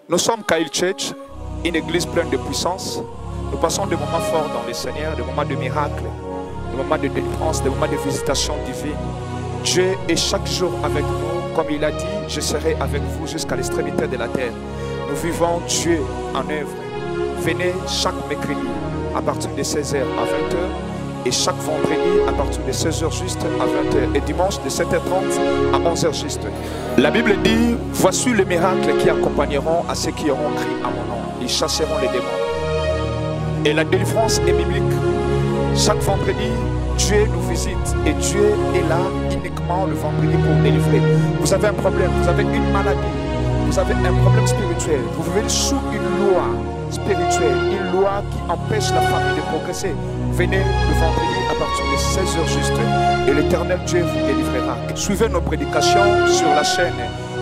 Nous sommes Kyle Church, une église pleine de puissance. Nous passons des moments forts dans le Seigneur, des moments de miracles, des moments de délivrance, des moments de visitation divine. Dieu est chaque jour avec nous. Comme il a dit, je serai avec vous jusqu'à l'extrémité de la terre. Nous vivons Dieu en œuvre. Venez chaque mercredi à partir de 16h à 20h et chaque vendredi à partir de 16h juste à 20h et dimanche de 7h30 à 11h juste. La Bible dit, voici les miracles qui accompagneront à ceux qui auront crié à mon nom. Ils chasseront les démons. Et la délivrance est biblique. Chaque vendredi, Dieu nous visite et Dieu est là uniquement le vendredi pour délivrer. Vous avez un problème, vous avez une maladie, vous avez un problème spirituel, vous vivez sous une loi spirituelle, une loi qui empêche la famille de progresser. Venez le vendredi à partir de 16h juste et l'Éternel Dieu vous délivrera. Suivez nos prédications sur la chaîne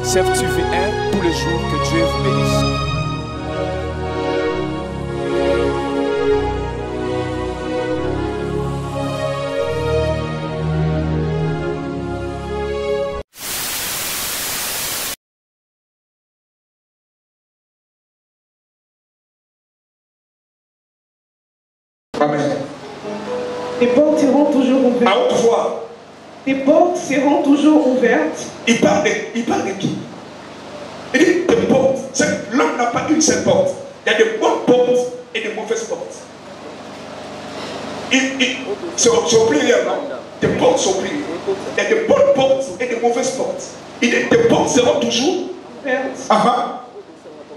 CFTV1 tous les jours. Que Dieu vous bénisse. Amen. Les portes seront toujours ouvertes. À haute voix. Les portes seront toujours ouvertes. Il parle de qui? Il dit des portes. L'homme n'a pas une seule porte. Il y a des bonnes portes et des mauvaises portes. C'est au pluriel, non? Des portes sont au pluriel. Il y a des bonnes portes et des mauvaises portes. Il dit des portes seront toujours ouvertes.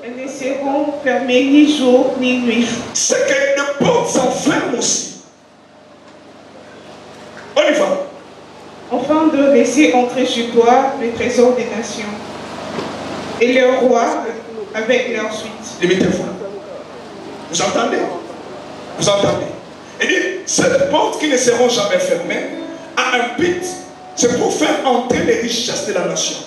Elles ne seront fermées ni jour ni nuit. C'est que les portes s'enferment aussi. On y va. Afin de laisser entrer chez toi les trésors des nations et leurs rois avec leur suite. Limitez-vous. Vous entendez? Vous entendez? Il dit, cette porte qui ne seront jamais fermées a un but. C'est pour faire entrer les richesses de la nation.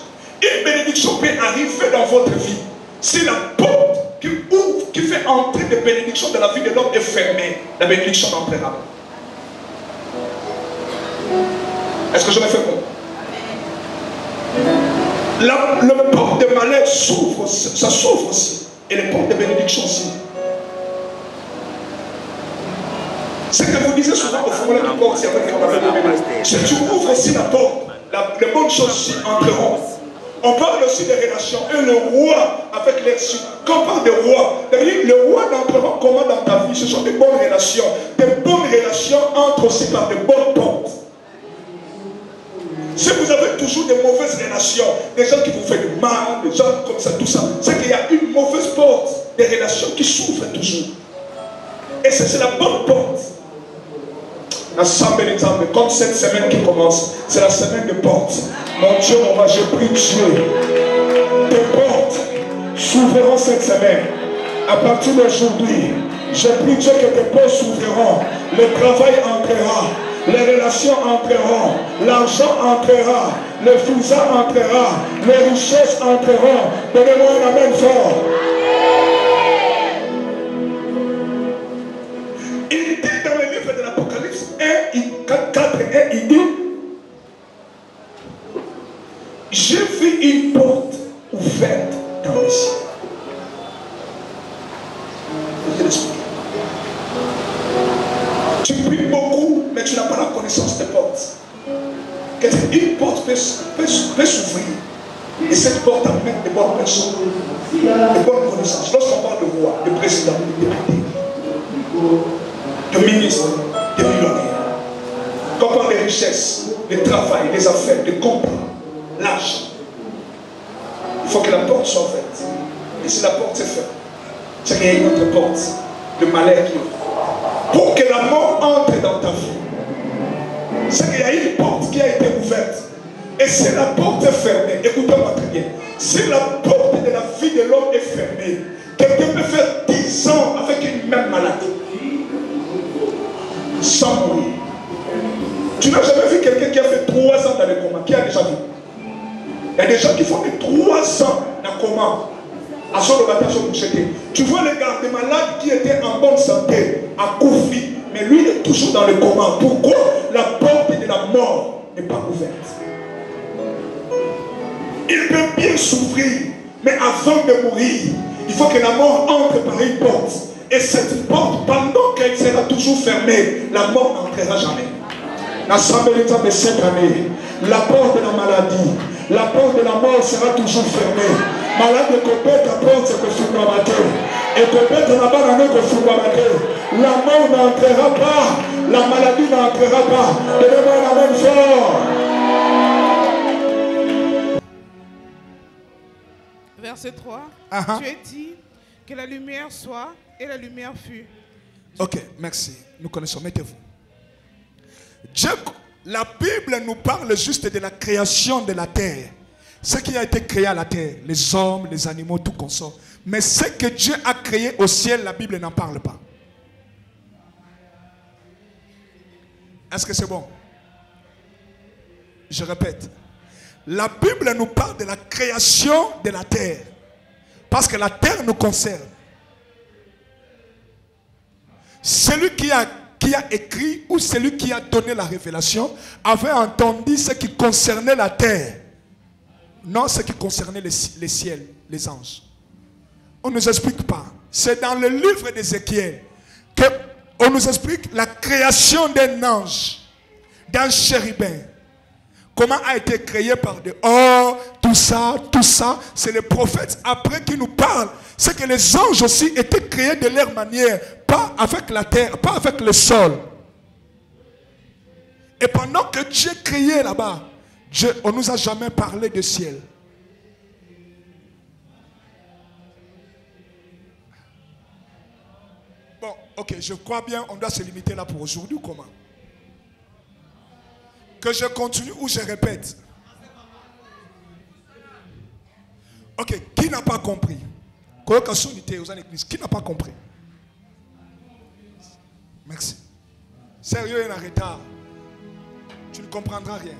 Une bénédiction peut arriver dans votre vie. Si la porte qui ouvre, qui fait entrer des bénédictions de la vie de l'homme est fermée, la bénédiction n'entrera pas. Est-ce que je me fais comprendre? Le porte de malheur s'ouvre, ça s'ouvre aussi. Et les portes de bénédiction aussi. C'est que vous disiez souvent au fond du corps, si tu ouvres aussi la porte, les bonnes choses aussi entreront. On parle aussi des relations. Et le roi avec les suites. Quand on parle de roi, le roi n'entrera comment dans ta vie? Ce sont des bonnes relations. Des bonnes relations entrent aussi par de bonnes portes. Si vous avez toujours des mauvaises relations, des gens qui vous font du mal, des gens comme ça, tout ça, c'est qu'il y a une mauvaise porte, des relations qui s'ouvrent toujours. Et c'est la bonne porte. Comme cette semaine qui commence, c'est la semaine de portes. Mon Dieu, mon roi, j'ai pris Dieu. Tes portes s'ouvriront cette semaine. À partir d'aujourd'hui, j'ai pris Dieu que tes portes s'ouvriront. Le travail entrera. Les relations entreront. L'argent entrera. Le visa entrera. Les richesses entreront. Donnez-moi un amen fort. Il dit dans le livre de l'Apocalypse 4 et 1, il dit, j'ai vu une porte ouverte dans le ciel. Je vais l'expliquer. Tu pries beaucoup, mais tu n'as pas la connaissance des portes. Une porte peut s'ouvrir. Et cette porte amène de bonnes personnes, de bonnes connaissances. Lorsqu'on parle de roi, de président, de député, de ministre, de millionnaire, quand on parle des richesses, du travail, des affaires, des contrats, l'argent, il faut que la porte soit ouverte. Et si la porte est fermée, c'est qu'il y a une autre porte de malheur qui ouvre. Pour que la mort entre dans ta vie, c'est qu'il y a une porte qui a été ouverte. Et si la porte est fermée, écoutez-moi très bien, si la porte de la vie de l'homme est fermée, quelqu'un peut faire 10 ans avec une même maladie, sans mourir. Tu n'as jamais vu quelqu'un qui a fait 3 ans dans le coma? Qui a déjà vu? Il y a des gens qui font que 3 ans dans le coma. À son rotation pour jeter. Tu vois le garde-malade qui était en bonne santé, à Koufi, mais lui il est toujours dans le coma. Pourquoi? La porte de la mort n'est pas ouverte. Il peut bien s'ouvrir, Mais avant de mourir, il faut que la mort entre par une porte. Et cette porte, pendant qu'elle sera toujours fermée, la mort n'entrera jamais. L'assemblée de cette année, la porte de la maladie, la porte de la mort sera toujours fermée. Malade de copette, la porte c'est que vous et copette la barre que vous la mort n'entrera pas, la maladie n'entrera pas. Donnez-moi la même fort. Verset 3. Dieu dit que la lumière soit et la lumière fut. Ok, merci. Nous connaissons. Mettez-vous. Dieu, la Bible nous parle juste de la création de la terre. Ce qui a été créé à la terre, les hommes, les animaux, tout consort. Mais ce que Dieu a créé au ciel, la Bible n'en parle pas. Est-ce que c'est bon? Je répète. La Bible nous parle de la création de la terre. Parce que la terre nous concerne. Celui qui a écrit ou celui qui a donné la révélation avait entendu ce qui concernait la terre. Non, ce qui concernait les ciels, les anges. On ne nous explique pas. C'est dans le livre d'Ézéchiel qu'on nous explique la création d'un ange, d'un chérubin. Comment a été créé par des or, tout ça, c'est les prophètes après qui nous parlent. C'est que les anges aussi étaient créés de leur manière, pas avec la terre, pas avec le sol. Et pendant que Dieu créait là-bas, on ne nous a jamais parlé de ciel. Bon, ok, je crois bien, on doit se limiter là pour aujourd'hui, comment? Que je continue ou je répète? Ok, qui n'a pas compris? Qui n'a pas compris? Merci. Sérieux, il y a un retard. Tu ne comprendras rien.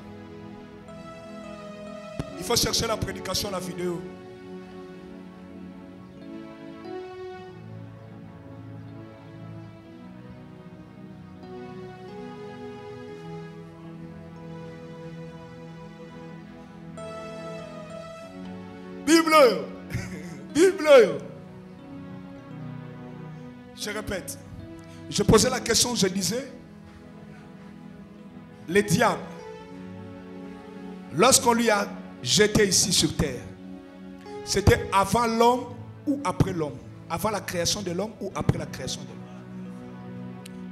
Il faut chercher la prédication, la vidéo. Bible. Je répète. Je posais la question, je disais, le diable, lorsqu'on lui a jeté ici sur terre, c'était avant l'homme ou après l'homme? Avant la création de l'homme ou après la création de l'homme?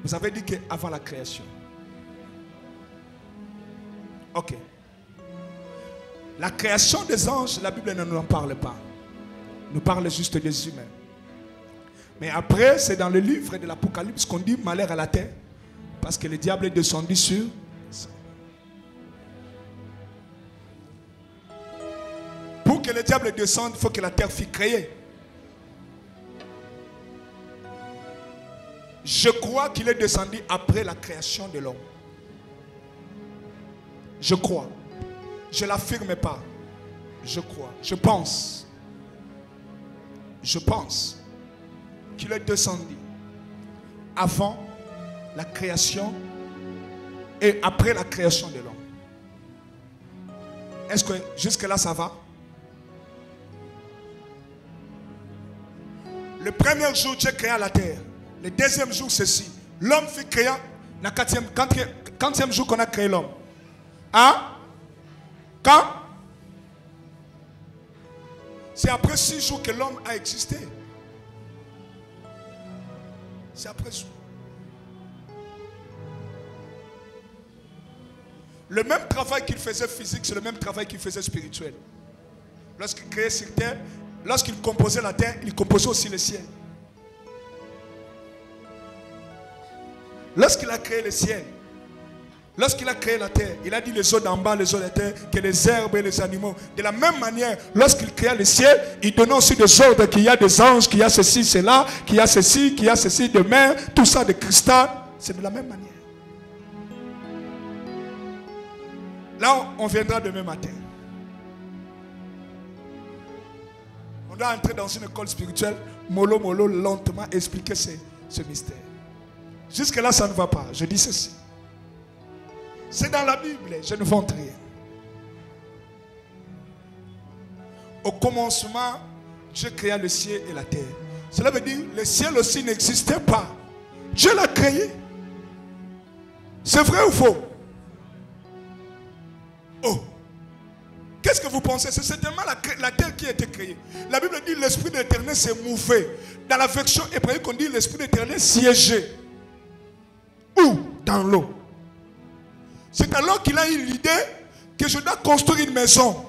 Vous avez dit qu'avant la création. Ok. La création des anges, la Bible ne nous en parle pas. Nous parle juste des humains. Mais après, c'est dans le livre de l'Apocalypse qu'on dit malheur à la terre. Parce que le diable est descendu sur... Pour que le diable descende, il faut que la terre fût créée. Je crois qu'il est descendu après la création de l'homme. Je crois. Je ne l'affirme pas. Je crois. Je pense qu'il est descendu avant la création et après la création de l'homme. Est-ce que jusque-là ça va? Le premier jour, Dieu créa la terre. Le deuxième jour, ceci. L'homme fut créé. Le quatrième jour qu'on a créé l'homme. Hein? Quand? C'est après 6 jours que l'homme a existé. C'est après ça. Le même travail qu'il faisait physique, c'est le même travail qu'il faisait spirituel. Lorsqu'il créait sur terre, lorsqu'il composait la terre, il composait aussi le ciel. Lorsqu'il a créé le ciel, lorsqu'il a créé la terre, il a dit les eaux d'en bas, les eaux de terre, que les herbes et les animaux. De la même manière, lorsqu'il créa le ciel, il donnait aussi des ordres qu'il y a des anges, qu'il y a ceci, cela, qu'il y a ceci de mer, tout ça de cristal. C'est de la même manière. Là, on viendra demain matin. On doit entrer dans une école spirituelle, mollo, lentement, expliquer ce mystère. Jusque là, ça ne va pas. Je dis ceci. C'est dans la Bible, je ne vante rien. au commencement, Dieu créa le ciel et la terre. Cela veut dire que le ciel aussi n'existait pas. Dieu l'a créé. C'est vrai ou faux? Oh. Qu'est-ce que vous pensez? C'est certainement la terre qui a été créée. La Bible dit l'Esprit de l'Éternel s'est mouvé. Dans la version hébraïque, on dit l'Esprit de l'Éternel siégeait. Où? Dans l'eau. C'est alors qu'il a eu l'idée que je dois construire une maison.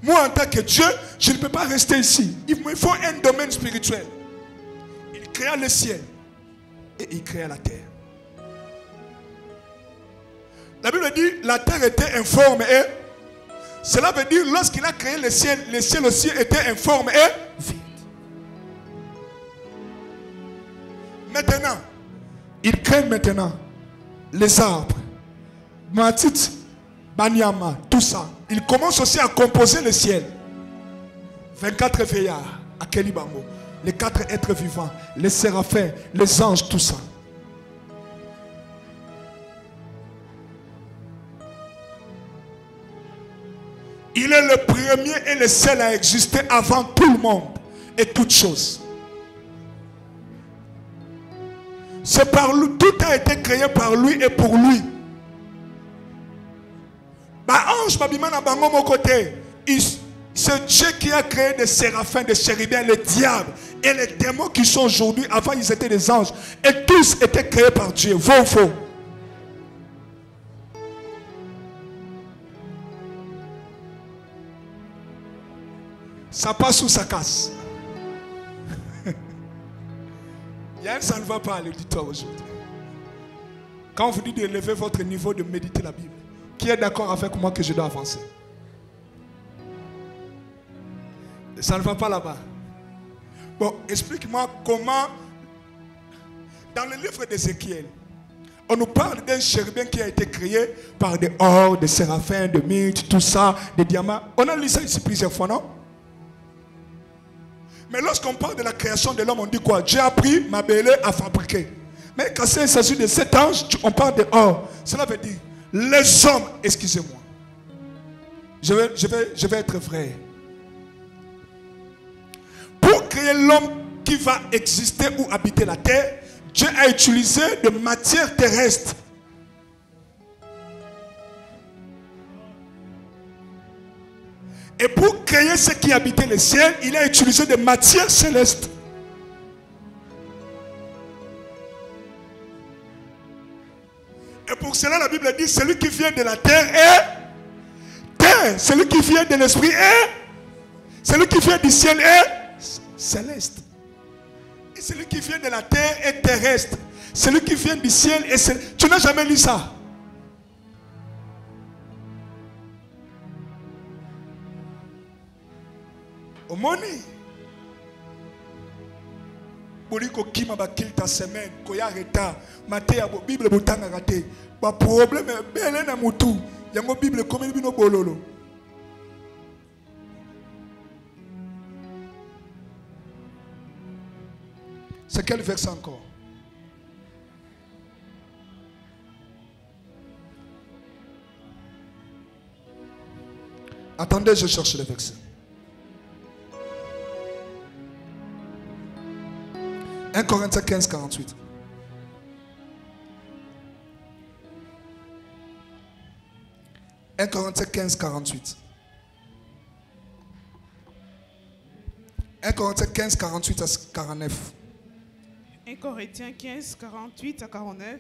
Moi, en tant que Dieu, je ne peux pas rester ici. Il me faut un domaine spirituel. Il créa le ciel et il créa la terre. La Bible dit la terre était informe et cela veut dire lorsqu'il a créé le ciel aussi était informe et vide. Maintenant, il crée maintenant les arbres, Matit, Banyama, tout ça. Il commence aussi à composer le ciel. 24 veillards à Kelibango, les 4 êtres vivants, les séraphins, les anges, tout ça. Il est le premier et le seul à exister avant tout le monde et toutes choses. C'est par lui, tout a été créé par lui et pour lui. C'est Dieu qui a créé des séraphins, des chérubins, les diables et les démons qui sont aujourd'hui. Avant, ils étaient des anges. Et tous étaient créés par Dieu. Vrai ou faux? Ça passe ou ça casse? Il y a un ça ne va pas à l'auditoire aujourd'hui. Quand on vous dit d'élever votre niveau de méditer la Bible, qui est d'accord avec moi que je dois avancer? Ça ne va pas là-bas. Bon, explique-moi comment, dans le livre d'Ézéchiel, on nous parle d'un chérubin qui a été créé par des or, des séraphins, des mythes, tout ça, des diamants. On a lu ça ici plusieurs fois, non? Mais lorsqu'on parle de la création de l'homme, on dit quoi? Dieu a pris ma belle à fabriquer. Mais quand il s'agit de cet ange, on parle de or. Cela veut dire, les hommes, excusez-moi. Je vais être vrai. Pour créer l'homme qui va exister ou habiter la terre, Dieu a utilisé de matière terrestre. Et pour créer ce qui habitait le ciel, il a utilisé des matières célestes. Et pour cela, la Bible dit, celui qui vient de la terre est terre. Celui qui vient de l'esprit est. Celui qui vient du ciel est céleste. Et celui qui vient de la terre est terrestre. Celui qui vient du ciel est céleste. Tu n'as jamais lu ça? Omoni boliko kima bakili ta semaine koya reta mate ya Bible botanga raté ba problème bele na mutu yango Bible comme bino bololo. C'est quel verset encore? Attendez, je cherche le verset. 1 Corinthiens 15, 48. « 1 Corinthiens 15, 48. 1 Corinthiens 15, 48 à 49. 1 Corinthiens 15, 48 à 49.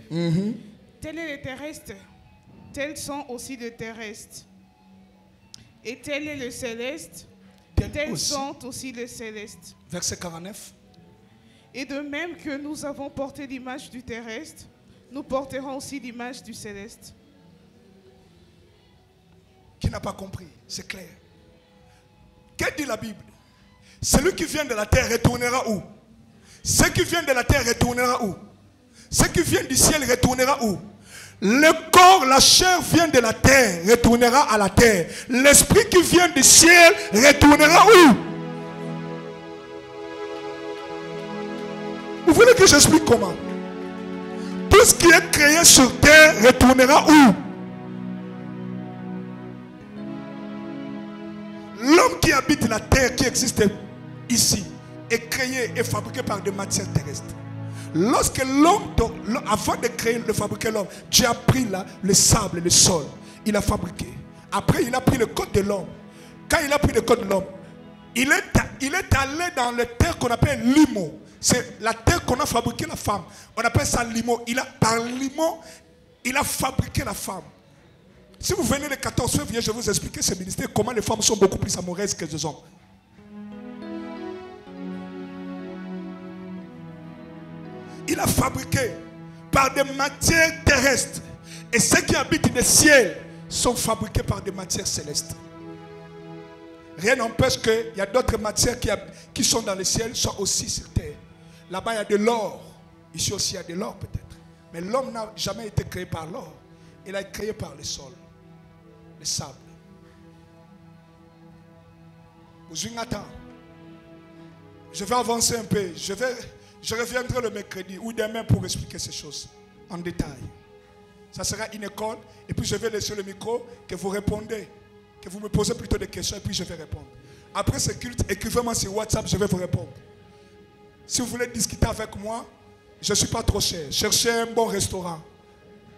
Tel est le terrestre, tels sont aussi les terrestres. Et tel est le céleste, tels sont aussi les célestes. Verset 49. Et de même que nous avons porté l'image du terrestre, nous porterons aussi l'image du céleste. Qui n'a pas compris? C'est clair. Qu'est-ce que dit la Bible? Celui qui vient de la terre retournera où? Ce qui vient de la terre retournera où? Ce qui vient du ciel retournera où? Le corps, la chair vient de la terre, retournera à la terre. L'esprit qui vient du ciel retournera où? Vous voulez que j'explique comment? Tout ce qui est créé sur terre retournera où? L'homme qui habite existe ici est créé et fabriqué par des matières terrestres. Lorsque l'homme, avant de créer, de fabriquer l'homme, Dieu a pris là, le sable, le sol, il a fabriqué. Après, il a pris le code de l'homme. Quand il a pris le code de l'homme, il est allé dans la terre qu'on appelle limo. C'est la terre qu'on a fabriqué la femme. On appelle ça limo. Par limo, il a fabriqué la femme. Si vous venez le 14 février, je vais vous expliquer ce ministère, comment les femmes sont beaucoup plus amoureuses que les hommes. Il a fabriqué par des matières terrestres. Et ceux qui habitent le ciel sont fabriqués par des matières célestes. Rien n'empêche qu'il y a d'autres matières qui sont dans le ciel, sont aussi sur terre. Là-bas, il y a de l'or. Ici aussi, il y a de l'or peut-être. Mais l'homme n'a jamais été créé par l'or. Il a été créé par le sol, le sable. Je vais avancer un peu. Je reviendrai le mercredi ou demain pour expliquer ces choses en détail. Ça sera une école et puis je vais laisser le micro que vous répondez, que vous me posez plutôt des questions et puis je vais répondre. Après ce culte, écrivez-moi sur WhatsApp, je vais vous répondre. Si vous voulez discuter avec moi, je ne suis pas trop cher. Cherchez un bon restaurant.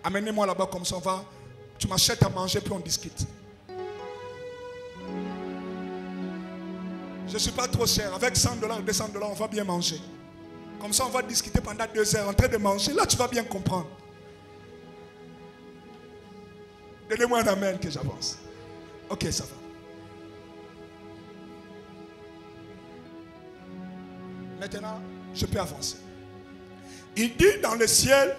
Amenez-moi là-bas comme ça on va. Tu m'achètes à manger puis on discute. Je ne suis pas trop cher. Avec $100, $200, on va bien manger. Comme ça on va discuter pendant 2 heures en train de manger. Là tu vas bien comprendre. Donnez-moi un amen que j'avance. Ok, ça va. Maintenant, je peux avancer. Il dit dans le ciel,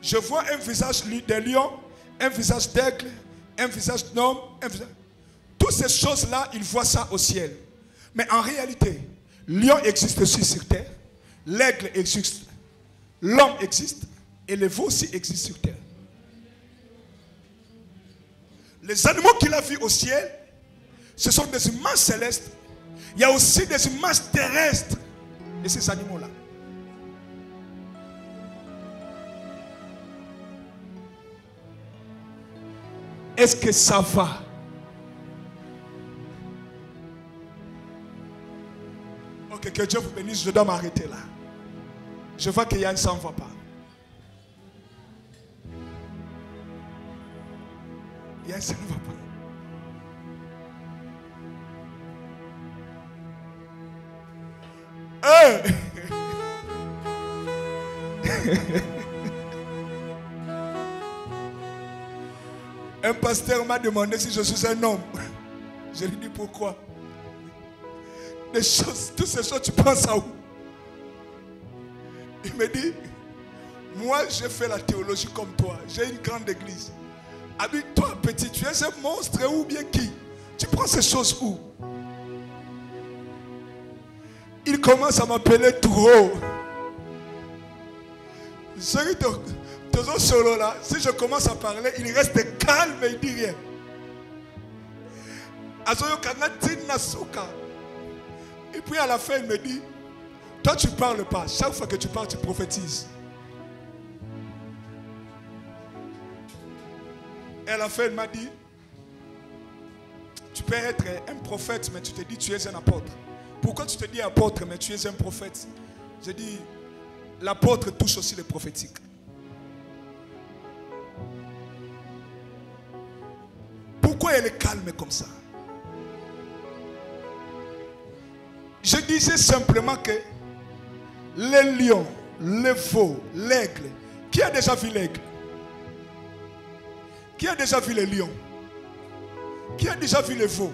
je vois un visage de lion, un visage d'aigle, un visage d'homme, toutes ces choses-là, il voit ça au ciel. Mais en réalité, lion existe aussi sur terre, l'aigle existe, l'homme existe, et le veau aussi existe sur terre. Les animaux qu'il a vus au ciel, ce sont des images célestes. Il y a aussi des images terrestres de ces animaux-là. Est-ce que ça va? Ok, que Dieu vous bénisse, je dois m'arrêter là. Je vois que Yann s'en va pas. Yann s'en va pas. Hey! Un pasteur m'a demandé si je suis un homme. Je lui dis pourquoi. Des choses, toutes ces choses, tu penses à où? Il me dit, moi j'ai fait la théologie comme toi. J'ai une grande église. Toi petit, tu es un monstre ou bien qui? Tu prends ces choses où? Il commence à m'appeler tout haut. Solo là, si je commence à parler, il reste calme et il dit rien. Et puis à la fin, il me dit, toi tu ne parles pas. Chaque fois que tu parles, tu prophétises. Et à la fin, il m'a dit, tu peux être un prophète, mais tu te dis tu es un apôtre. Pourquoi tu te dis apôtre, mais tu es un prophète? Je dis, l'apôtre touche aussi le prophétique. Pourquoi elle est calme comme ça? Je disais simplement que les lions, les veaux, l'aigle, qui a déjà vu l'aigle? Qui a déjà vu les lions? Qui a déjà vu les veaux?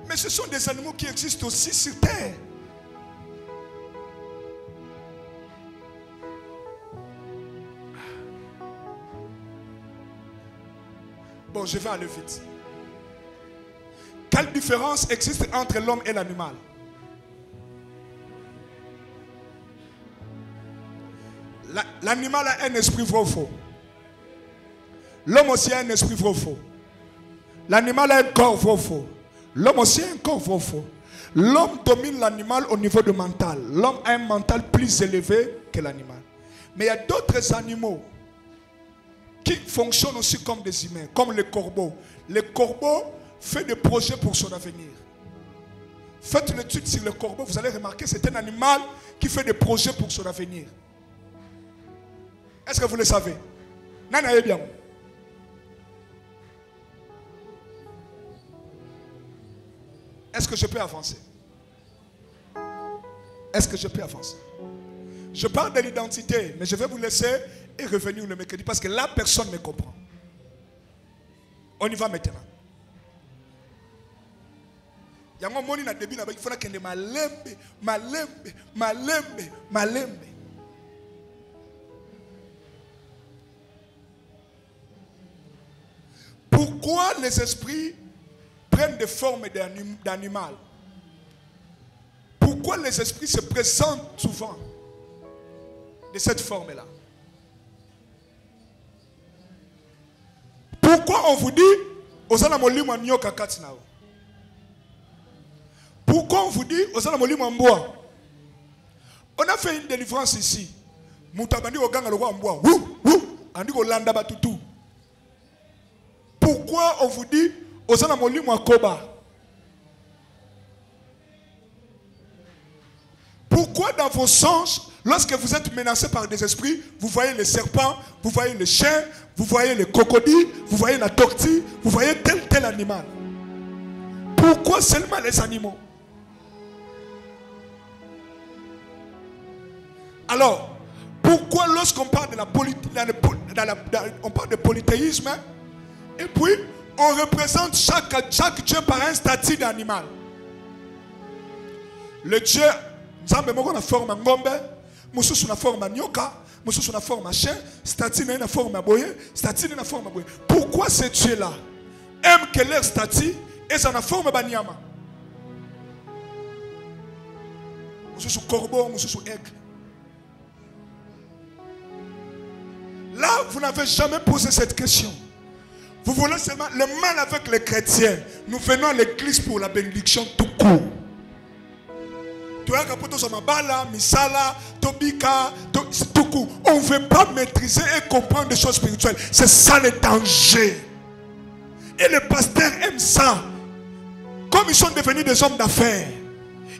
Mais ce sont des animaux qui existent aussi sur terre. Bon, je vais aller vite. Quelle différence existe entre l'homme et l'animal? L'animal a un esprit vrai ou faux. L'homme aussi a un esprit vrai ou faux. L'animal a un corps vrai ou faux. L'homme aussi a un corps vrai ou faux. L'homme domine l'animal au niveau du mental. L'homme a un mental plus élevé que l'animal. Mais il y a d'autres animaux qui fonctionnent aussi comme des humains, comme le corbeau. Le corbeau fait des projets pour son avenir. Faites une étude sur le corbeau, vous allez remarquer que c'est un animal qui fait des projets pour son avenir. Est-ce que vous le savez? Nana bien. Est-ce que je peux avancer? Est-ce que je peux avancer? Je parle de l'identité, mais je vais vous laisser et revenir le mercredi parce que là, personne ne me comprend. On y va maintenant. Il y a un moment où il faut que je malembe. Pourquoi les esprits prennent des formes d'animal? Pourquoi les esprits se présentent souvent de cette forme-là? Pourquoi on vous dit pourquoi on vous dit on a fait une délivrance ici. Pourquoi on vous dit pourquoi dans vos sens, lorsque vous êtes menacé par des esprits, vous voyez les serpents, vous voyez les chiens, vous voyez les crocodiles, vous voyez la tortue, vous voyez tel animal? Pourquoi seulement les animaux? Alors, pourquoi lorsqu'on parle de on parle de polythéisme, et puis on représente chaque Dieu par un statut d'animal? Le Dieu, nous avons une forme de ngombe, nous avons une forme de nyoka, nous avons une forme de chien, statut dans une forme de boye, statut dans une forme de boye. Pourquoi ces dieux-là aiment que leur statut est dans la forme de nyama? Nous avons corbeau, nous avons aigle. Là, vous n'avez jamais posé cette question. Vous voulez seulement le mal avec les chrétiens. Nous venons à l'église pour la bénédiction tout court. On ne veut pas maîtriser et comprendre des choses spirituelles. C'est ça le danger. Et les pasteurs aiment ça. Comme ils sont devenus des hommes d'affaires,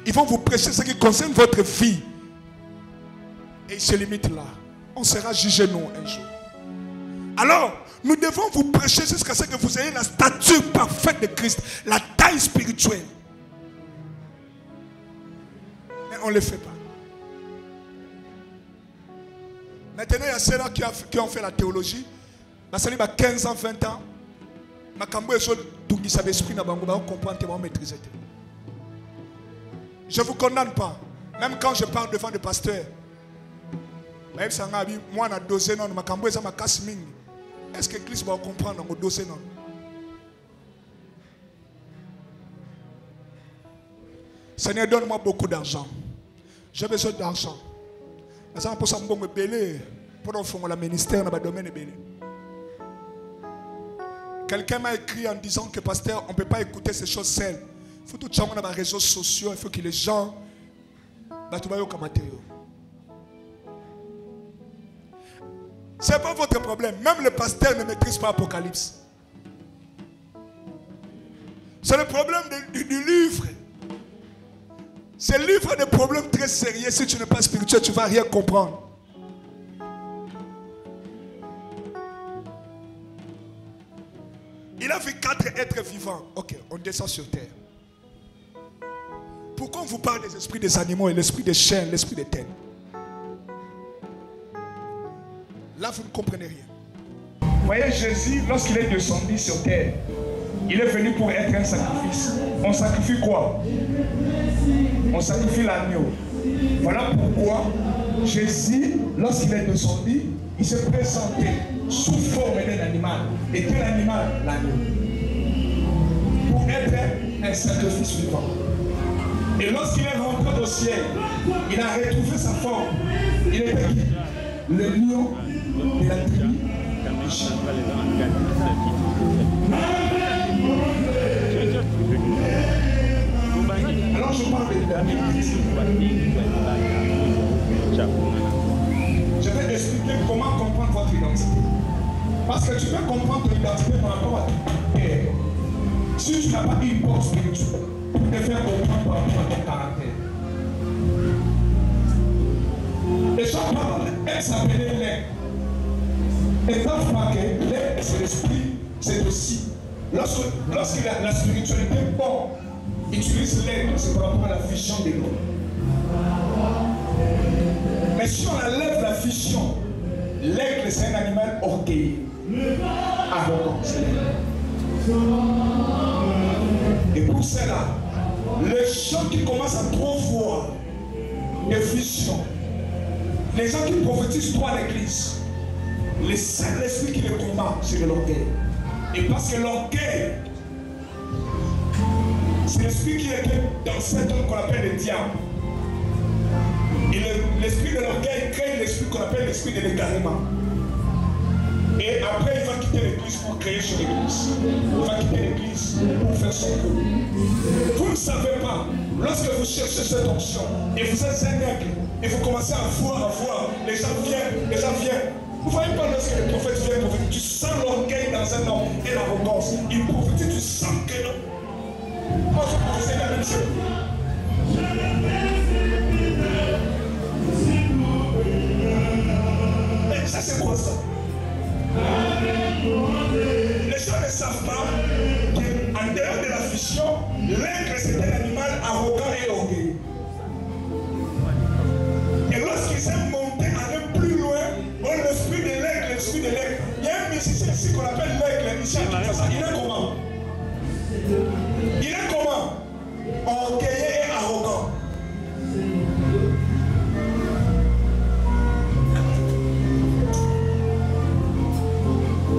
ils vont vous prêcher ce qui concerne votre vie. Et ils se limitent là. On sera jugé nous un jour. Alors, nous devons vous prêcher jusqu'à ce que vous ayez la stature parfaite de Christ, la taille spirituelle. Mais on ne le fait pas. Maintenant, il y a ceux-là qui ont fait la théologie. Ça a 15 ans, 20 ans. Je ne vous condamne pas. Même quand je parle devant des pasteurs. Est-ce que l'Église va comprendre dans dossier? Seigneur, donne-moi beaucoup d'argent. J'ai besoin d'argent. Pour ça, je vais me béler. Pour faire le ministère dans le domaine. Quelqu'un m'a écrit en disant que pasteur, on ne peut pas écouter ces choses seules. Il faut tout changer dans les réseaux sociaux. Il faut que les gens. Ce n'est pas votre problème. Même le pasteur ne maîtrise pas l'Apocalypse. C'est le problème du livre. Ce livre a des problèmes très sérieux. Si tu n'es pas spirituel, tu ne vas rien comprendre. Il a vu 4 êtres vivants. Ok, on descend sur terre. Pourquoi on vous parle des esprits des animaux et l'esprit des chiens, l'esprit des têtes? Là, vous ne comprenez rien. Vous voyez, Jésus, lorsqu'il est descendu sur terre, il est venu pour être un sacrifice. On sacrifie quoi? On sacrifie l'agneau. Voilà pourquoi Jésus, lorsqu'il est descendu, il s'est présenté sous forme d'un animal. Et quel animal? L'agneau. Pour être un sacrifice vivant. Et lorsqu'il est rentré au ciel, il a retrouvé sa forme. Il était qui? Le lion de la tribu. Alors je parle de l'identité. Je vais expliquer comment comprendre votre identité. Parce que tu peux comprendre ton identité par rapport à ton père. Si tu n'as pas une porte spirituelle, pour te faire comprendre par rapport à ton caractère. Et chaque parole, elle s'appelait l'aigle. Et quand vous remarquez, l'aigle, c'est l'esprit, c'est aussi. Lorsque la spiritualité, bon, utilise l'aigle, c'est par rapport à la vision de l'eau. Mais si on enlève la vision, l'aigle, c'est un animal orgueilleux. Arrogant, c'est l'aigle. Et pour cela, les gens qui commencent à trop voir des visions, les gens qui prophétisent trop à l'église, le Saint-Esprit qui les combat, c'est de l'orgueil. Et parce que l'orgueil, c'est l'esprit qui est dans cet homme qu'on appelle le diable. Et l'esprit de l'orgueil crée l'esprit qu'on appelle l'esprit de l'égarement. Et après, il va quitter l'église pour créer son église. Il va quitter l'église pour faire son coup. Vous ne savez pas, lorsque vous cherchez cette onction et vous êtes un aigle, et vous commencez à voir, les gens viennent. Vous ne voyez pas lorsque le prophète vient prophétiser, tu sens l'orgueil dans un homme et l'arrogance. Il prophétise, tu sens que non. Moi, je prophétise la même chose. Mais ça, c'est quoi ça? Les gens ne savent pas qu'en dehors de la vision, l'aigle c'est un animal arrogant et orgueilleux. Et lorsqu'ils aiment monter, aller plus loin, l'esprit de l'aigle, il y a un musicien ici qu'on appelle l'aigle, ici à Kinshasa. Il est comment? Il est comment? Orgueilleux et arrogant.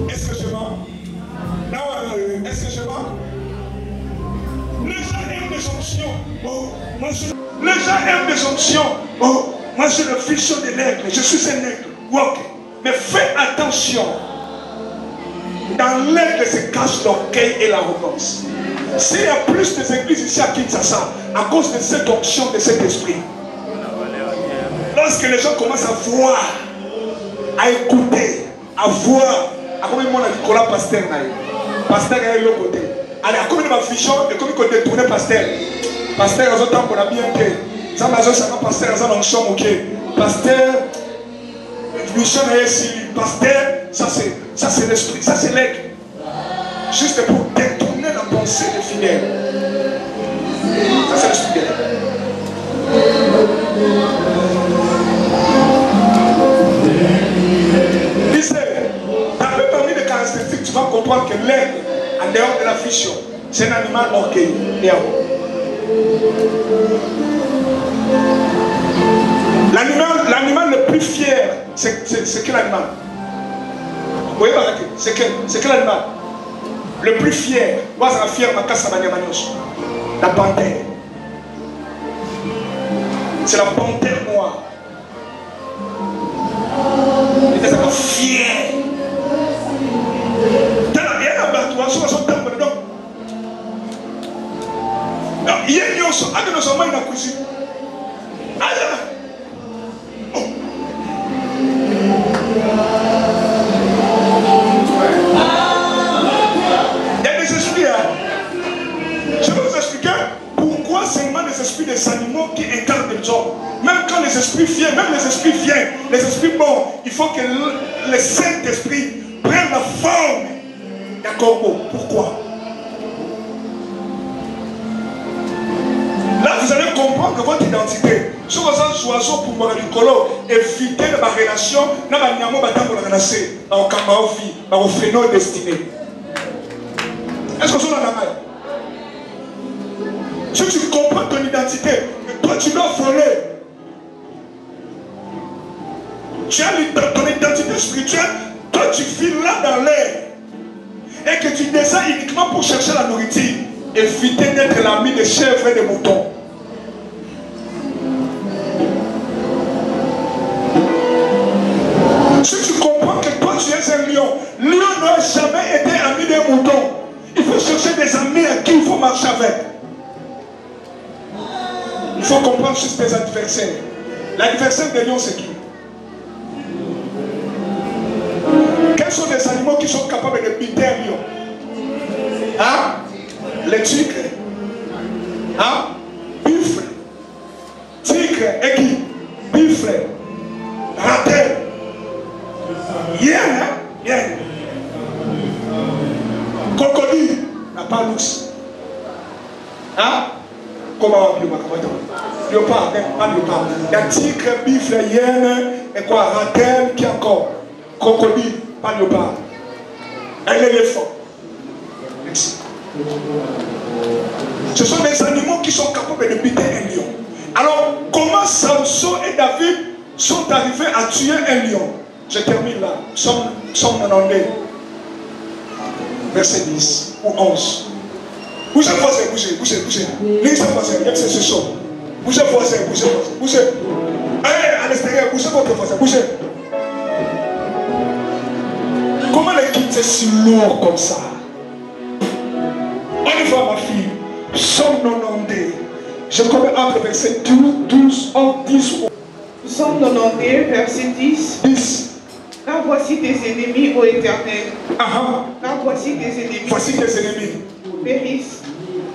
Est-ce que je mens? Non, est-ce que je mens? Les gens aiment des onctions. Oh, les gens aiment des onctions. Oh, moi j'ai le vision de l'aigle. Je suis un aigle. Ok. Mais fais attention. Dans l'aigle se cache l'orgueil et l'arrogance. S'il y a plus d'églises ici à Kinshasa, à cause de cette onction, de cet esprit, lorsque les gens commencent à voir, à écouter, à voir, à combien de monde a dit qu'on a pasteur, pasteur est l'autre côté. Allez, à combien de ma vision, et combien qu'on détourne pasteur. Pasteur, à autant qu'on a bien fait. Ça m'a dit, ça va pasteur, ça m'a chambre, ok. Pasteur, mission est ici. Pasteur, ça c'est l'esprit, ça c'est l'aigle. Juste pour détourner la pensée des fidèles. Ça c'est l'esprit de l'aigle. Parmi les caractéristiques, tu vas comprendre que l'aigle, en dehors de la vision, c'est un animal orgueilleux et arrogant. L'animal le plus fier, c'est quel animal? Vous voyez pas, c'est quel animal? Le plus fier, la panthère. C'est la panthère noire. Il est fier. Il y a une chose, il y a une chose, des esprits. Je vais vous expliquer pourquoi seulement les esprits des animaux qui incarnent les hommes. Même quand les esprits viennent, les esprits bons, il faut que le Saint-Esprit prenne la forme d'un corbeau. Pourquoi? Là, vous allez comprendre votre identité. Si vous avez un oiseau pour moi, évitez ma relation, est-ce que vous avez la si tu comprends ton identité, toi tu dois voler. Tu as ton identité spirituelle, toi tu vis là dans l'air. Et que tu descends uniquement pour chercher la nourriture. Évitez d'être l'ami des chèvres et des moutons. Si tu comprends que toi tu es un lion, lion n'a jamais été ami des moutons. Il faut chercher des amis à qui il faut marcher avec. Il faut comprendre juste tes adversaires. L'adversaire des lions, c'est qui? Quels sont les animaux qui sont capables de buter un lion? Hein? Les tigres. Hein? Buffle. Tigre, aiguille. Buffle. Ratel. Hyène, hein? Hyène. Crocodile. La palousse. Hein? Comment on dit? Léopard, pas léopard. Il y a tigre, buffle, hyène, et quoi? Ratel, qui encore? Crocodile, pas léopard. Un éléphant. Merci. Ce sont des animaux qui sont capables de buter un lion. Alors, comment Samson et David sont arrivés à tuer un lion? Je termine là. Psaume 92. Verset 10 ou 11. Bougez, voisin, bougez. Lisez, voisin, il y a ce son. Bougez, voisin, bougez. Allez, à l'extérieur, bougez votre voisin, bougez. Comment les quitter si lourd comme ça? On y va, ma fille. Psaume 92. Je connais entre verset 12, 10 ou 11. Psaume 92, verset 10. 10. Car voici tes ennemis, ô Éternel. Car voici tes ennemis. Voici tes ennemis. Périssent.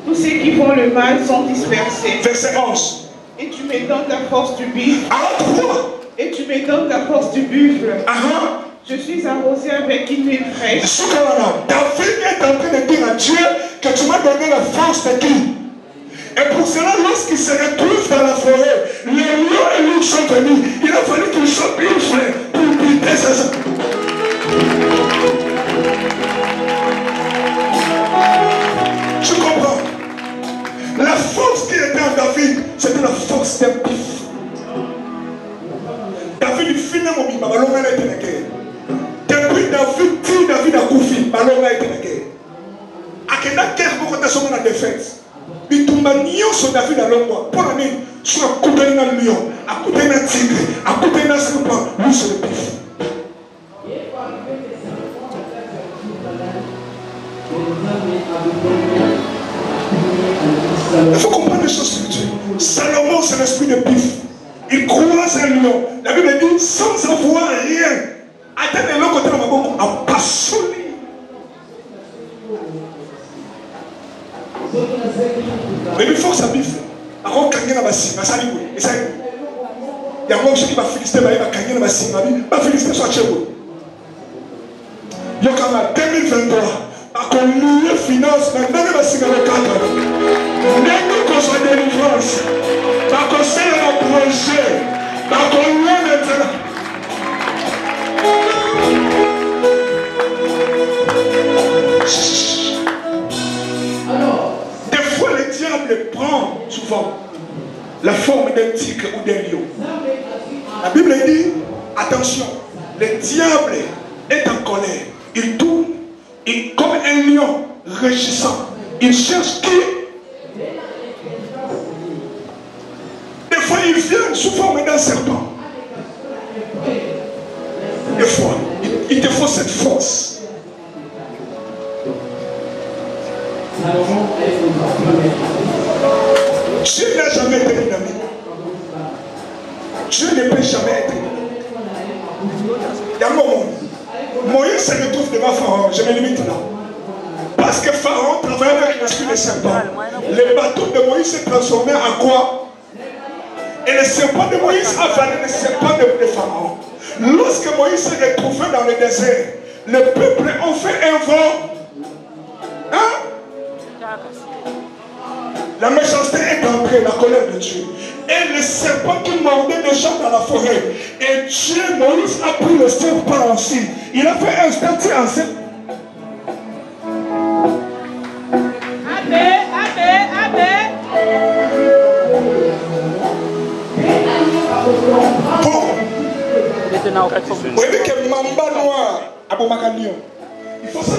Tous ceux qui font le mal sont dispersés. Verset 11. Et tu me donnes la force du buffle. Pourquoi? Et tu me donnes la force du buffle. Je suis arrosé avec une huile fraîche. David est en train de dire à Dieu que tu m'as donné la force de qui? Et pour cela, lorsqu'il se retrouve dans la forêt, les lions et loups sont venus. Il a fallu qu'il soit buffle pour buter ses... Tu comprends? La force qui était en David, c'était la force d'un buffle. David finit mon bima, Malonga a été la guerre. Depuis David a Koufi, Malonga a été la guerre. Akena guerre pour qu'on ait la défaite. Bitumba nyonso David a l'ombre. Pour l'année, sur un coup d'un lion, à coup d'un tigre, à coup d'un serpent, lui c'est le buffle. Il faut comprendre les choses spirituelles. Salomon, c'est l'esprit de buffle. Il croise un lion. La Bible dit, sans avoir rien, atteindre l'autre côté de ma bouche, à passer. Mais il faut que ça biffe. Alors, quand il y a un bassin, ça lui est. Il y a un homme qui va féliciter, il va gagner un bassin, il va féliciter son cheveu. Il y a quand même 2023. À qu'on les finance, mais dans le bassin, il y a le cadre. Nous qu'on soit délivrance. À qu'on sait un projet. À qu'on l'ait maintenant. Des fois, le diable prend souvent la forme d'un tigre ou d'un lion. La Bible dit, attention, le diable est en colère. Il tourne comme un lion rugissant. Il cherche qui? Des fois, il vient sous forme d'un serpent. Des fois, il te faut cette force. Dieu n'a jamais été dynamique. Dieu ne peut jamais être dynamique. Il y a un moment. Moïse se retrouve devant Pharaon. Je me limite là. Parce que Pharaon travaillait avec l'esprit de serpent. Le bateau de Moïse s'est transformé en quoi? Et le serpent de Moïse a avalé le serpent de Pharaon. Lorsque Moïse s'est retrouvé dans le désert, le peuple a fait un vent. Hein? La méchanceté est entrée, la colère de Dieu. Et le serpent qui mordait des gens dans la forêt. Et Dieu, Moïse a pris le serpent aussi. Il a fait un statut en cette. Amen, amen, amen. Bon. Vous voyez que Mamba Noir, Abou Makanio. Il faut ça.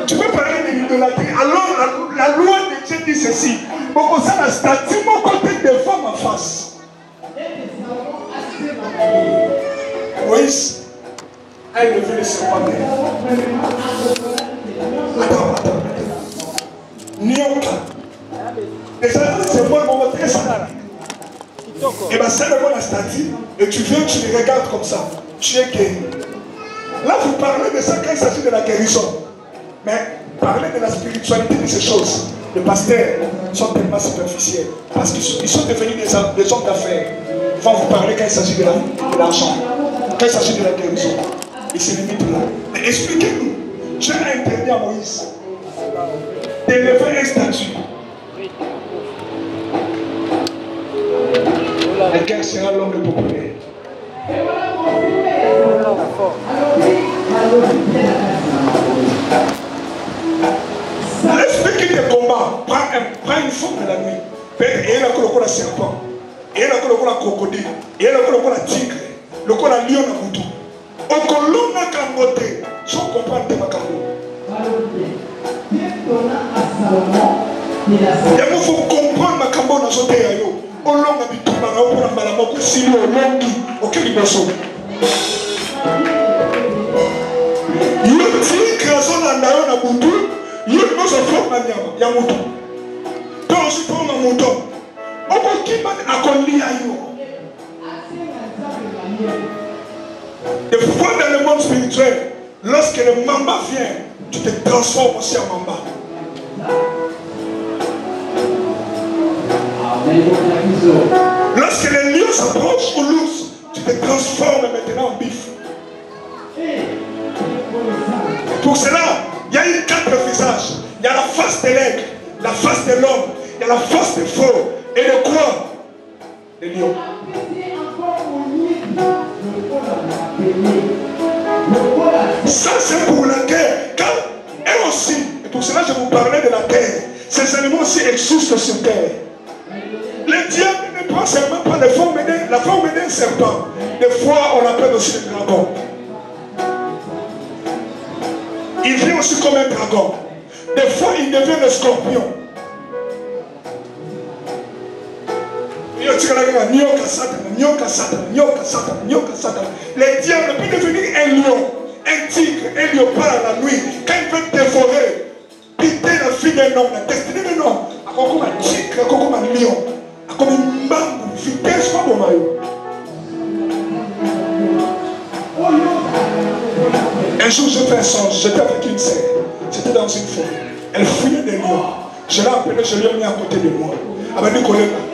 Tu peux parler de l'idolâtrie. Alors la loi de Dieu dit ceci. Pourquoi ça la statue, mon côté des femmes en face. Moïse a élevé le serpent. Attends. Nyoka. Déjà, c'est moi, mon très sale. Et bien, c'est le mot la statue. Et tu viens, tu les regardes comme ça. Tu es guéri. Là, vous parlez de ça quand il s'agit de la guérison. Mais parler de la spiritualité de ces choses, les pasteurs sont tellement superficiels. Parce qu'ils sont devenus des hommes d'affaires. Ils vont vous parler quand il s'agit de l'argent, quand il s'agit de la guérison. Ils se limitent là. Mais expliquez-nous. Dieu a interdit à Moïse d'élever un statut. Lequel sera l'homme le populaire? L'esprit qui te combat prend une forme de la nuit. Et il a colocé la serpent, et il a colocé la crocodile, et il a colocé la tigre, le col à lion à boutou. Au colon n'a qu'à monter, sans comprendre tes macabres. Il faut comprendre ma cambo dans son terrain. Au long de tout le monde, on a la mort aussi au long qui auquel il bosse. Il y a une création dans la boutou. Il y a une chose forte dans il y a mouton. Donc je prends mon mouton. On peut qui m'a accompli à you. Des fois dans le monde spirituel, lorsque le mamba vient, tu te transformes aussi en mamba. Lorsque les lions s'approchent ou l'ours, tu te transformes maintenant en bif. Pour cela, il y a eu 4 visages. Il y a la face de l'aigle, la face de l'homme, il y a la face des faux et de quoi? Les lions. Ça c'est pour la guerre. Et aussi, et pour cela je vous parlais de la terre. Ces animaux aussi existent sur terre. Le diable ne prend seulement pas la forme d'un serpent. Des fois, on l'appelle aussi le dragon. Il vient aussi comme un dragon. Des fois, il devient le scorpion. Le diable peut devenir un lion, un tigre, un léopard à la nuit. Quand il veut dévorer, piter la vie d'un homme, la destinée d'un homme, comme un tigre, comme un lion. Comme une bambou, vitesse pas bon maillot. Un jour, j'ai fait un songe. J'étais avec une sœur. J'étais dans une forêt. Elle fouillait des lions. Je l'ai appelé, je l'ai mis à côté de moi. Elle m'a dit,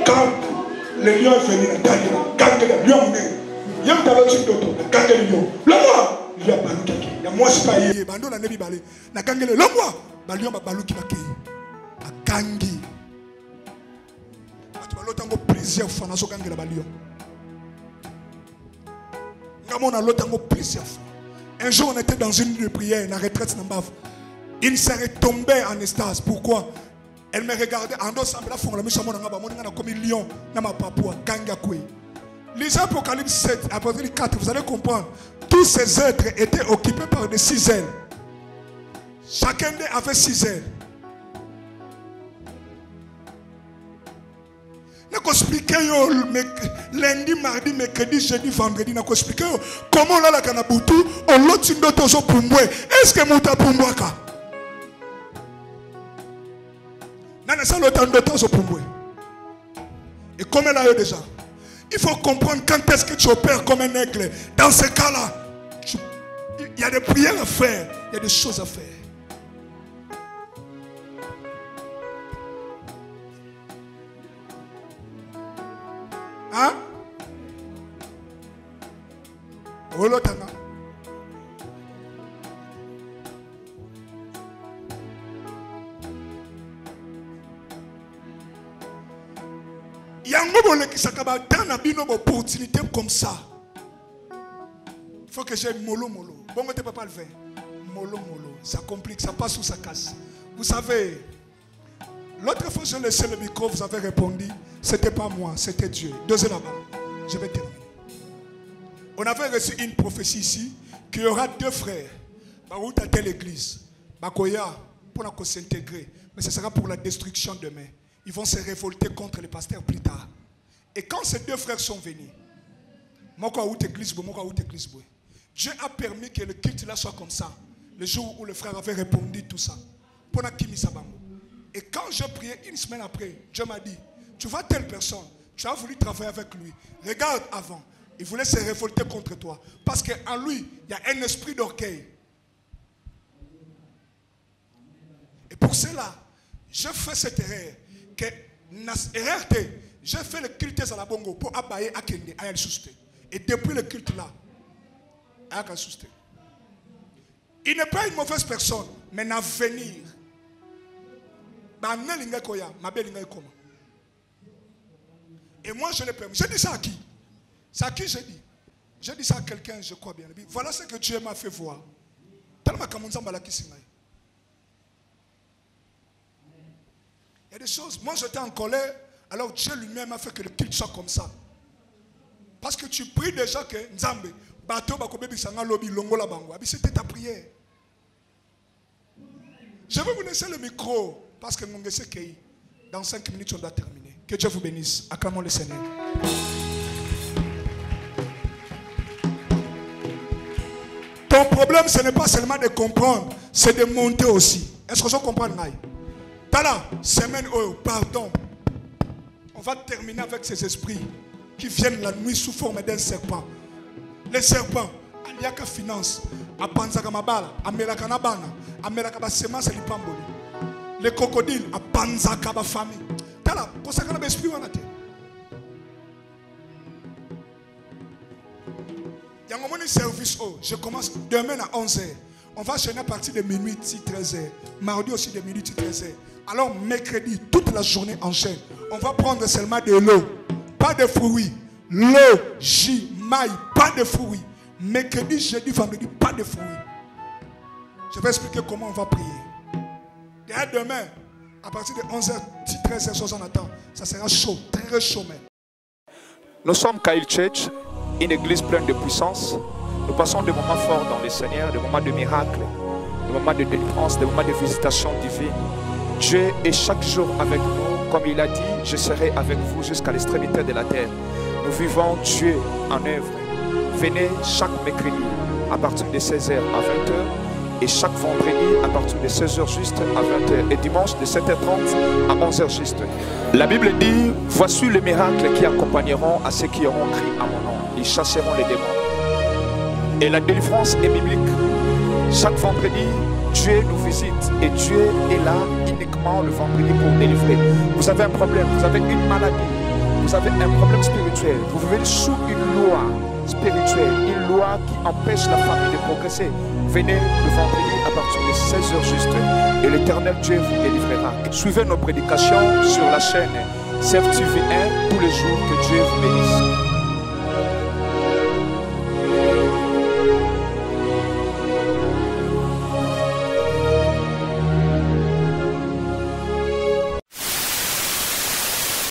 quand le lion est venu, quand le lion est venu, il y a un talent sur l'autre. Quand le lion, le moi, il y a balou qui a il y a moi, c'est pas hier. Bando la nebi balé. Na kangele, le moi, le lion, balou qui m'a créé. A kangi. L'autre plusieurs fois dans ce gang de la Balion. Plusieurs fois. Un jour on était dans une nuit de prière, la retraite Nambaf. Il serait tombé en extase. Pourquoi? Elle me regardait en ensemble la forme la mission comme un lion dans ma papua ganga kwe. Les Apocalypse 7, Apocalypse 4, vous allez comprendre. Tous ces êtres étaient occupés par des 6 ailes. Chacun d'eux avait 6 ailes. Je expliquer lundi, mardi, mercredi, jeudi, vendredi. Je expliquer comment là la canabutu on l'autre d'autres pour moi. Est-ce que mon pour moi ka? Non, ça l'autre d'autres pour moi. Et comme elle a eu déjà, il faut comprendre quand est-ce que tu opères comme un aigle. Dans ce cas-là, il y a des prières à faire, il y a des choses à faire. Hein? Olotana. Yango bole qui s'akaba dans la bino opportunité comme ça. Il faut que j'ai mollo. Bon, tu peux pas le faire. Mollo. Ça complique, ça passe ou ça casse. Vous savez, l'autre fois je laissais le micro, vous avez répondu. C'était pas moi, c'était Dieu. 2 heures là-bas. Je vais terminer. On avait reçu une prophétie ici qu'il y aura 2 frères. Barout à telle église. Bakoya pour s'intégrer. Mais ce sera pour la destruction demain. Ils vont se révolter contre les pasteurs plus tard. Et quand ces 2 frères sont venus, Dieu a permis que le culte là soit comme ça. Le jour où le frère avait répondu tout ça. Et quand je priais 1 semaine après, Dieu m'a dit, tu vois telle personne, tu as voulu travailler avec lui. Regarde avant, il voulait se révolter contre toi. Parce qu'en lui, il y a un esprit d'orgueil. Et pour cela, je fais cette erreur. Que j'ai fait le culte à la bongo pour abayer à Kende, à El Souste. Et depuis le culte là, à El Souste. Il n'est pas une mauvaise personne, mais en venir. Et moi je le permets. J'ai dit ça à qui? C'est à qui j'ai dit? J'ai dit ça à quelqu'un, je crois bien. Voilà ce que Dieu m'a fait voir. Il y a des choses. Moi j'étais en colère, alors Dieu lui-même a fait que le culte soit comme ça. Parce que tu pries déjà que Nzambe, c'était ta prière. Je vais vous laisser le micro parce que dans 5 minutes on doit terminer. Que Dieu vous bénisse. Acclamons le Seigneur. Ton problème, ce n'est pas seulement de comprendre, c'est de monter aussi. Est-ce que je comprends? Tala, semaine, pardon. On va terminer avec ces esprits qui viennent la nuit sous forme d'un serpent. Les serpents, il n'y a qu'à finance. A Panzaka Mabala, a Melakanabana, a Melakabasema, Lipamboli. Les crocodiles, a Panzaka famille. Tala, consacrez l'esprit en athée. Il y a un moment de service. Je commence demain à 11h. On va chaîner à partir de minuit, 13h. Mardi aussi de minuit, 13h. Alors mercredi, toute la journée en chaîne. On va prendre seulement de l'eau. Pas de fruits. L'eau, jus, maïs, pas de fruits. Mercredi, jeudi, vendredi, pas de fruits. Je vais expliquer comment on va prier. Et demain, à partir de 11h, 13h, on attend. Ça sera chaud, très chaud même. Nous sommes Kail Church, une église pleine de puissance. Nous passons des moments forts dans le Seigneur, des moments de miracles, des moments de délivrance, des moments de visitation divine. Dieu est chaque jour avec nous. Comme il a dit, je serai avec vous jusqu'à l'extrémité de la terre. Nous vivons Dieu en œuvre. Venez chaque mercredi à partir de 16h à 20h et chaque vendredi à partir de 16h juste à 20h et dimanche de 7h30 à 11h juste. La Bible dit, voici les miracles qui accompagneront à ceux qui auront crié à mon nom. Ils chasseront les démons. Et la délivrance est biblique. Chaque vendredi, Dieu nous visite et Dieu est là uniquement le vendredi pour délivrer. Vous avez un problème, vous avez une maladie, vous avez un problème spirituel, vous vivez sous une loi spirituelle, une loi qui empêche la famille de progresser. Venez le vendredi à partir de 16h juste et l'Éternel Dieu vous délivrera. Suivez nos prédications sur la chaîne CFTV 1 tous les jours. Que Dieu vous bénisse.